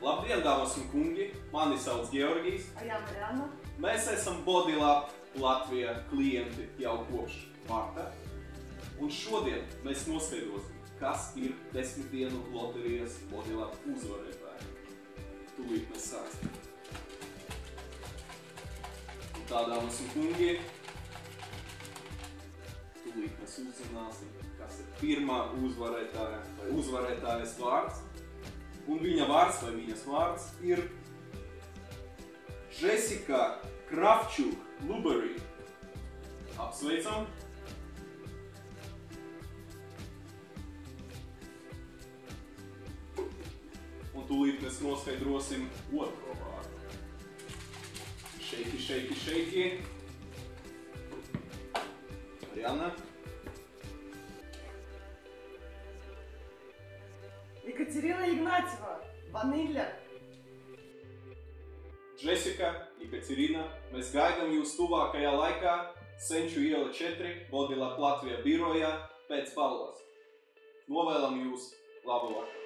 Labdien, dāmas un kungi! Mani sauc Georgijs. A jā, Marianna. Mēs esam Bodylab Latvija klienti jau kopš marta. Un šodien mēs noskaidrosim, kas ir 10 dienu loterijas Bodylab uzvarētāji. Tūlīt mēs sāksim. Un tā, dāmas un kungi, tūlīt mēs uzzināsim, kas ir pirmā uzvarētāja vai uzvarētājas vārds. Un viņa vārds vai viņas vārds ir Jessica Kravčuk-Luberī. Apsveicam! Un tūlīt mēs noskaidrosim otro vārdu. Šeiki, šeiki, šeiki. Marianna. Екатерина Игнатьева. Ванilja. Jessica, Ekaterina, mēs gaidām jūs tuvākajā laikā Senču iela 4 Bodylab Latvija birojā pēc balvas. Novēlam jūs labu vakaru!